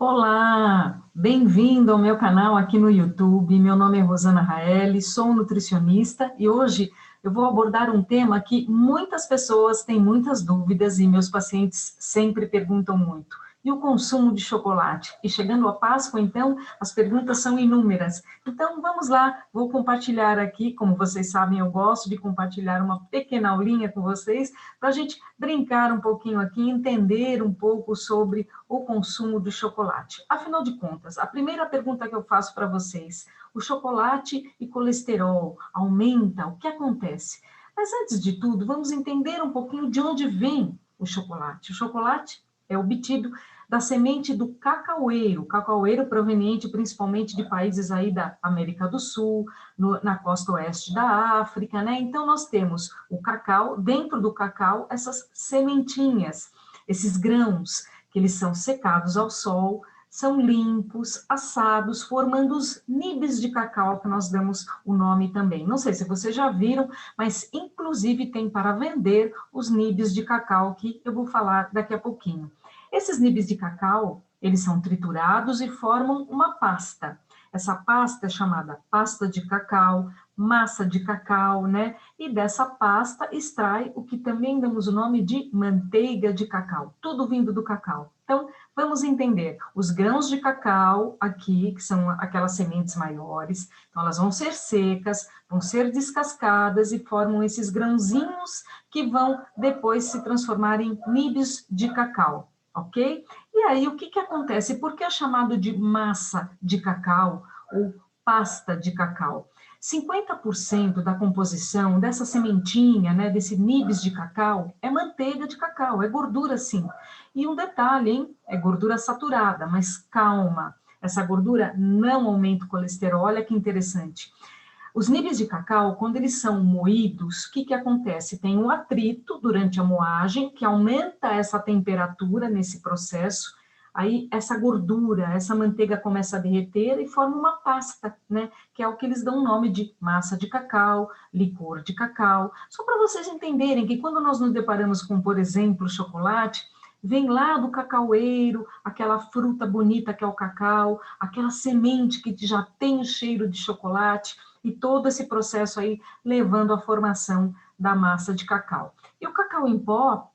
Olá, bem-vindo ao meu canal aqui no YouTube. Meu nome é Rosana Raeli, sou nutricionista e hoje eu vou abordar um tema que muitas pessoas têm muitas dúvidas e meus pacientes sempre perguntam muito. E o consumo de chocolate? E chegando a Páscoa, então, as perguntas são inúmeras. Então, vamos lá, vou compartilhar aqui, como vocês sabem, eu gosto de compartilhar uma pequena aulinha com vocês, para a gente brincar um pouquinho aqui, entender um pouco sobre o consumo do chocolate. Afinal de contas, a primeira pergunta que eu faço para vocês, o chocolate e colesterol aumenta? O que acontece? Mas antes de tudo, vamos entender um pouquinho de onde vem o chocolate. O chocolate é obtido da semente do cacaueiro proveniente principalmente de países aí da América do Sul, na costa oeste da África, né? Então nós temos o cacau, dentro do cacau, essas sementinhas, esses grãos, que eles são secados ao sol, são limpos, assados, formando os nibs de cacau, que nós damos o nome também. Não sei se vocês já viram, mas inclusive tem para vender os nibs de cacau, que eu vou falar daqui a pouquinho. Esses nibs de cacau, eles são triturados e formam uma pasta. Essa pasta é chamada pasta de cacau, massa de cacau, né? E dessa pasta extrai o que também damos o nome de manteiga de cacau, tudo vindo do cacau. Então, vamos entender, os grãos de cacau aqui, que são aquelas sementes maiores, então elas vão ser secas, vão ser descascadas e formam esses grãozinhos que vão depois se transformar em nibs de cacau, ok? E aí, o que que acontece? Por que é chamado de massa de cacau ou pasta de cacau? 50% da composição dessa sementinha, né, desse nibs de cacau, é manteiga de cacau, é gordura sim. E um detalhe, hein? É gordura saturada, mas calma, essa gordura não aumenta o colesterol, olha que interessante. Os nibs de cacau, quando eles são moídos, o que que acontece? Tem um atrito durante a moagem, que aumenta essa temperatura nesse processo, aí essa gordura, essa manteiga começa a derreter e forma uma pasta, né? Que é o que eles dão o nome de massa de cacau, licor de cacau. Só para vocês entenderem que quando nós nos deparamos com, por exemplo, chocolate, vem lá do cacaueiro, aquela fruta bonita que é o cacau, aquela semente que já tem o cheiro de chocolate, e todo esse processo aí levando à formação da massa de cacau. E o cacau em pó,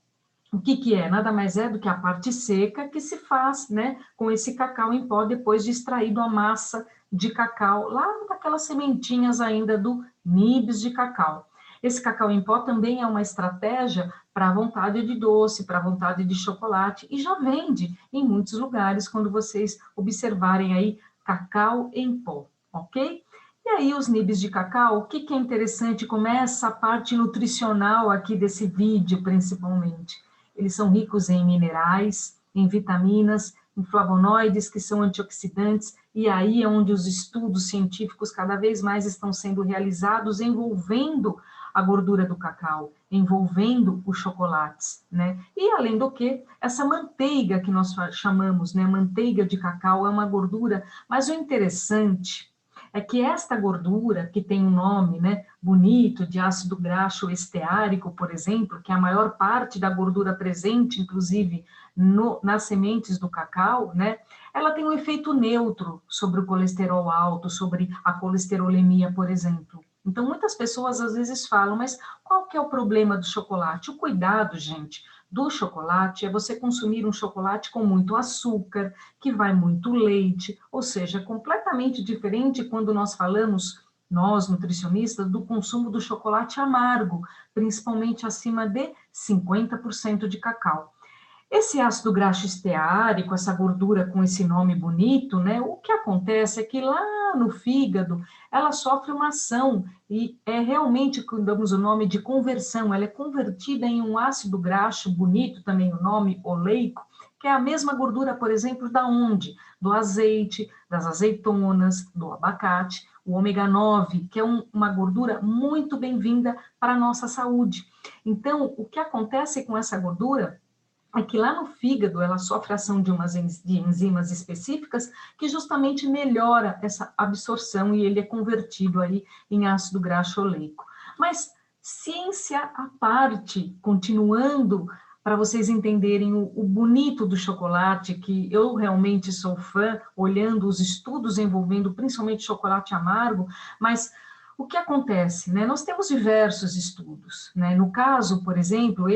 o que que é? Nada mais é do que a parte seca que se faz, né, com esse cacau em pó depois de extraído a massa de cacau, lá daquelas sementinhas ainda do nibs de cacau. Esse cacau em pó também é uma estratégia para a vontade de doce, para a vontade de chocolate, e já vende em muitos lugares quando vocês observarem aí cacau em pó, ok? E aí os nibs de cacau, o que que é interessante, começa a parte nutricional aqui desse vídeo principalmente. Eles são ricos em minerais, em vitaminas, em flavonoides, que são antioxidantes, e aí é onde os estudos científicos cada vez mais estão sendo realizados, envolvendo a gordura do cacau, envolvendo os chocolates, né? E além do que, essa manteiga que nós chamamos, né, manteiga de cacau, é uma gordura, mas o interessante é que esta gordura, que tem um nome, né, bonito, de ácido graxo esteárico, por exemplo, que é a maior parte da gordura presente, inclusive, nas sementes do cacau, né, ela tem um efeito neutro sobre o colesterol alto, sobre a colesterolemia, por exemplo. Então, muitas pessoas às vezes falam, mas qual que é o problema do chocolate? O cuidado, gente, do chocolate é você consumir um chocolate com muito açúcar, que vai muito leite, ou seja, é completamente diferente quando nós falamos, nós nutricionistas, do consumo do chocolate amargo, principalmente acima de 50% de cacau. Esse ácido graxo esteárico, essa gordura com esse nome bonito, né? O que acontece é que lá no fígado ela sofre uma ação e é realmente, quando damos o nome de conversão, ela é convertida em um ácido graxo bonito, também o nome oleico, que é a mesma gordura, por exemplo, da onde? Do azeite, das azeitonas, do abacate, o ômega 9, que é uma gordura muito bem-vinda para a nossa saúde. Então, o que acontece com essa gordura é que lá no fígado ela sofre ação de de enzimas específicas que justamente melhora essa absorção e ele é convertido aí em ácido graxo oleico. Mas ciência à parte, continuando para vocês entenderem o bonito do chocolate, que eu realmente sou fã, olhando os estudos envolvendo principalmente chocolate amargo, mas o que acontece, né? Nós temos diversos estudos, né? No caso, por exemplo,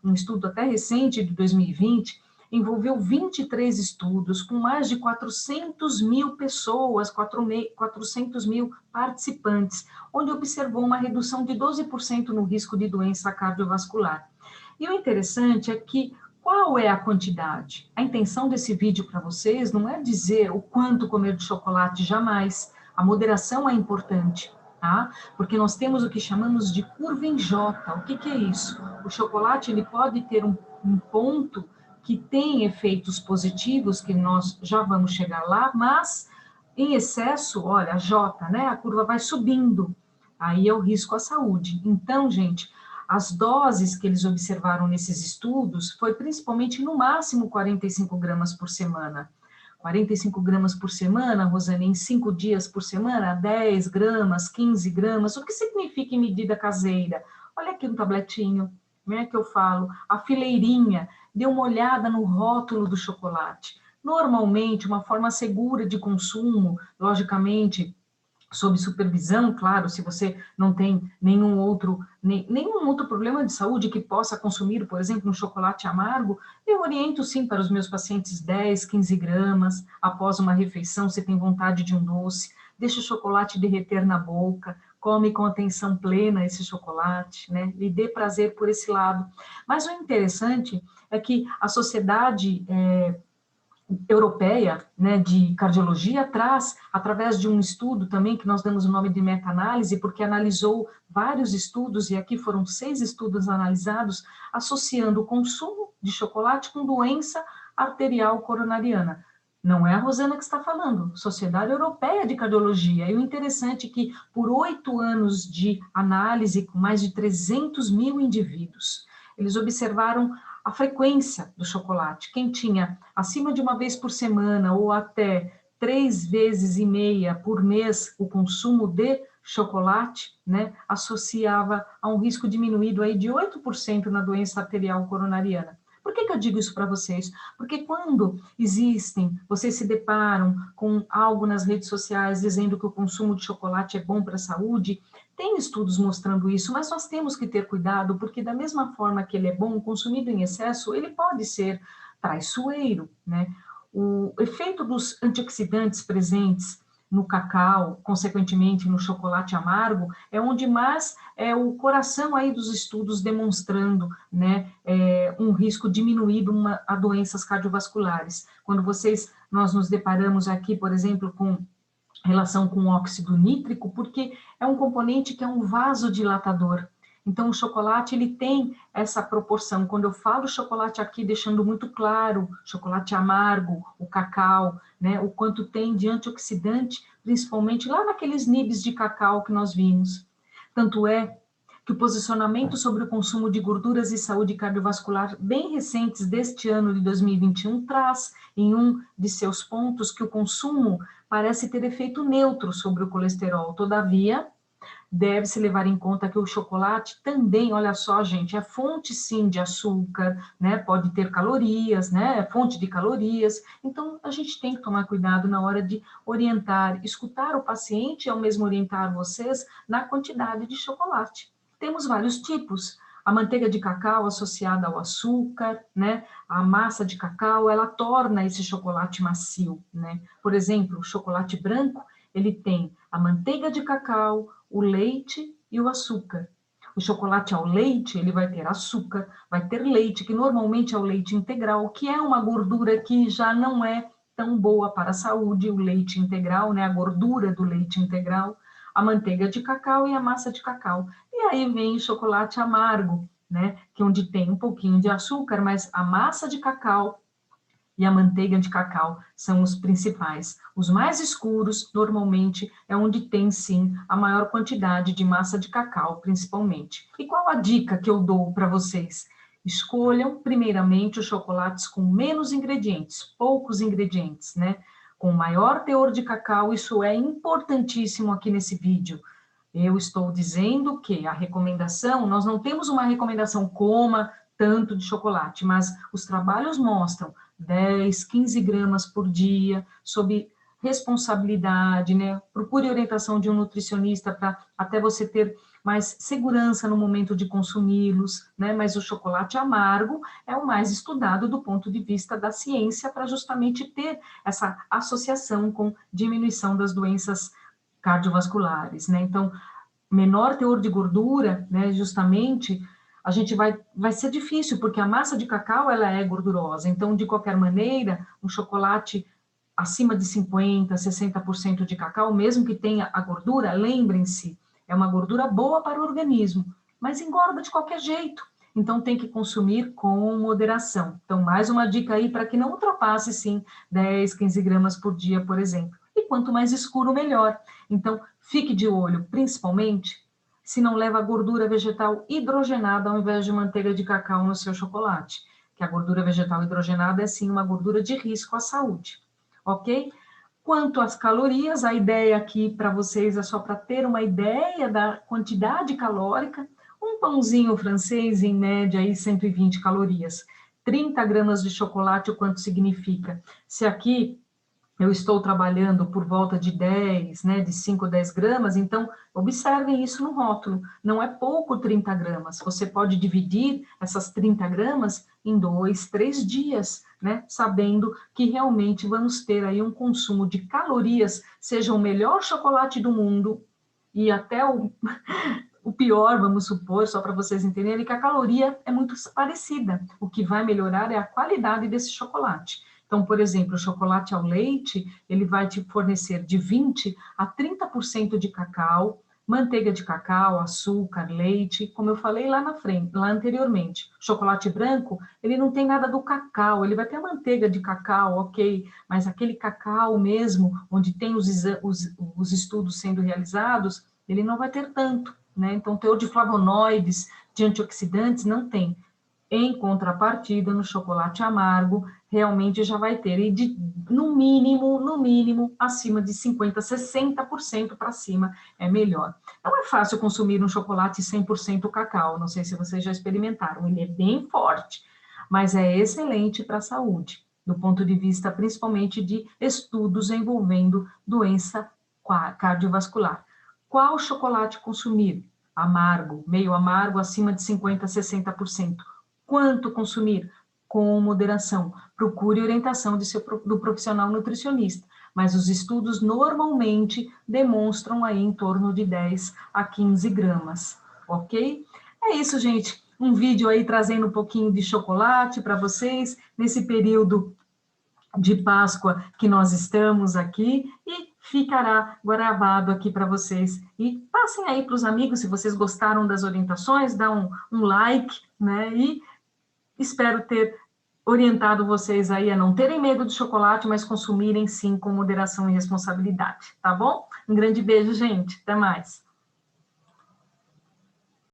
um estudo até recente de 2020, envolveu 23 estudos com mais de 400 mil pessoas, 400 mil participantes, onde observou uma redução de 12% no risco de doença cardiovascular. E o interessante é que qual é a quantidade? A intenção desse vídeo para vocês não é dizer o quanto comer de chocolate, jamais. A moderação é importante, tá? Porque nós temos o que chamamos de curva em J. O que é isso? O chocolate ele pode ter um ponto que tem efeitos positivos, que nós já vamos chegar lá, mas em excesso, olha, a J, né? A curva vai subindo. Aí é o risco à saúde. Então, gente, as doses que eles observaram nesses estudos foi principalmente no máximo 45 gramas por semana. 45 gramas por semana, Rosane, em 5 dias por semana, 10 gramas, 15 gramas, o que significa em medida caseira? Olha aqui um tabletinho, né, que eu falo, a fileirinha, dê uma olhada no rótulo do chocolate. Normalmente, uma forma segura de consumo, logicamente, sob supervisão, claro, se você não tem nenhum outro problema de saúde que possa consumir, por exemplo, um chocolate amargo, eu oriento sim para os meus pacientes 10, 15 gramas, após uma refeição, se tem vontade de um doce, deixa o chocolate derreter na boca, come com atenção plena esse chocolate, né? Lhe dê prazer por esse lado. Mas o interessante é que a sociedade europeia, né, de cardiologia traz, através de um estudo também, que nós damos o nome de meta-análise, porque analisou vários estudos, e aqui foram 6 estudos analisados, associando o consumo de chocolate com doença arterial coronariana. Não é a Rosana que está falando, Sociedade Europeia de Cardiologia. E o interessante é que, por 8 anos de análise, com mais de 300 mil indivíduos, eles observaram a frequência do chocolate. Quem tinha acima de uma vez por semana ou até 3 vezes e meia por mês o consumo de chocolate, né, associava a um risco diminuído aí de 8% na doença arterial coronariana. Por que eu digo isso para vocês? Porque quando vocês se deparam com algo nas redes sociais dizendo que o consumo de chocolate é bom para a saúde, tem estudos mostrando isso, mas nós temos que ter cuidado, porque da mesma forma que ele é bom, consumido em excesso, ele pode ser traiçoeiro, né? O efeito dos antioxidantes presentes no cacau, consequentemente no chocolate amargo, é onde mais é o coração aí dos estudos demonstrando, né, um risco diminuído a doenças cardiovasculares. Quando nós nos deparamos aqui, por exemplo, com relação com o óxido nítrico, porque é um componente que é um vasodilatador. Então, o chocolate, ele tem essa proporção. Quando eu falo chocolate aqui, deixando muito claro, chocolate amargo, o cacau, né, o quanto tem de antioxidante, principalmente lá naqueles nibs de cacau que nós vimos. Tanto é que o posicionamento sobre o consumo de gorduras e saúde cardiovascular bem recentes deste ano de 2021 traz em um de seus pontos que o consumo parece ter efeito neutro sobre o colesterol. Todavia, deve-se levar em conta que o chocolate também, olha só, gente, é fonte sim de açúcar, né? Pode ter calorias, né? É fonte de calorias. Então, a gente tem que tomar cuidado na hora de orientar, escutar o paciente e ao mesmo orientar vocês na quantidade de chocolate. Temos vários tipos. A manteiga de cacau associada ao açúcar, né? A massa de cacau, ela torna esse chocolate macio, né? Por exemplo, o chocolate branco, ele tem a manteiga de cacau, o leite e o açúcar. O chocolate ao leite, ele vai ter açúcar, vai ter leite, que normalmente é o leite integral, que é uma gordura que já não é tão boa para a saúde, o leite integral, né? A gordura do leite integral, a manteiga de cacau e a massa de cacau. E aí vem o chocolate amargo, né? Que onde tem um pouquinho de açúcar, mas a massa de cacau e a manteiga de cacau são os principais. Os mais escuros, normalmente, é onde tem, sim, a maior quantidade de massa de cacau, principalmente. E qual a dica que eu dou para vocês? Escolham, primeiramente, os chocolates com menos ingredientes, poucos ingredientes, né? Com maior teor de cacau, isso é importantíssimo aqui nesse vídeo. Eu estou dizendo que a recomendação, nós não temos uma recomendação coma tanto de chocolate, mas os trabalhos mostram 10, 15 gramas por dia, sob responsabilidade, né? Procure orientação de um nutricionista para até você ter mais segurança no momento de consumi-los, né? Mas o chocolate amargo é o mais estudado do ponto de vista da ciência para justamente ter essa associação com diminuição das doenças cardiovasculares, né? Então, menor teor de gordura, né? Justamente a gente vai ser difícil, porque a massa de cacau, ela é gordurosa. Então, de qualquer maneira, um chocolate acima de 50%, 60% de cacau, mesmo que tenha a gordura, lembrem-se, é uma gordura boa para o organismo, mas engorda de qualquer jeito. Então, tem que consumir com moderação. Então, mais uma dica aí para que não ultrapasse, sim, 10, 15 gramas por dia, por exemplo. E quanto mais escuro, melhor. Então, fique de olho, principalmente, se não leva gordura vegetal hidrogenada ao invés de manteiga de cacau no seu chocolate, que a gordura vegetal hidrogenada é, sim, uma gordura de risco à saúde, ok? Quanto às calorias, a ideia aqui para vocês é só para ter uma ideia da quantidade calórica. Um pãozinho francês, em média, aí 120 calorias. 30 gramas de chocolate, o quanto significa? Se aqui eu estou trabalhando por volta de 10, né, de 5 a 10 gramas, então observem isso no rótulo, não é pouco 30 gramas, você pode dividir essas 30 gramas em 2, 3 dias, né, sabendo que realmente vamos ter aí um consumo de calorias, seja o melhor chocolate do mundo e até o pior, vamos supor, só para vocês entenderem, que a caloria é muito parecida. O que vai melhorar é a qualidade desse chocolate. Então, por exemplo, o chocolate ao leite, ele vai te fornecer de 20 a 30% de cacau, manteiga de cacau, açúcar, leite, como eu falei lá na frente, lá anteriormente. Chocolate branco, ele não tem nada do cacau, ele vai ter a manteiga de cacau, ok, mas aquele cacau mesmo, onde tem os estudos sendo realizados, ele não vai ter tanto, né? Então, teor de flavonoides, de antioxidantes, não tem. Em contrapartida, no chocolate amargo, realmente já vai ter, e no mínimo, acima de 50%, 60% para cima é melhor. Não é fácil consumir um chocolate 100% cacau, não sei se vocês já experimentaram, ele é bem forte, mas é excelente para a saúde, do ponto de vista principalmente de estudos envolvendo doença cardiovascular. Qual chocolate consumir? Amargo, meio amargo, acima de 50%, 60%. Quanto consumir? Com moderação. Procure orientação do profissional nutricionista, mas os estudos normalmente demonstram aí em torno de 10 a 15 gramas, ok? É isso, gente. Um vídeo aí trazendo um pouquinho de chocolate para vocês, nesse período de Páscoa que nós estamos aqui, e ficará gravado aqui para vocês. E passem aí para os amigos, se vocês gostaram das orientações, dá um like, né? E espero ter orientado vocês aí a não terem medo de chocolate, mas consumirem sim com moderação e responsabilidade, tá bom? Um grande beijo, gente. Até mais.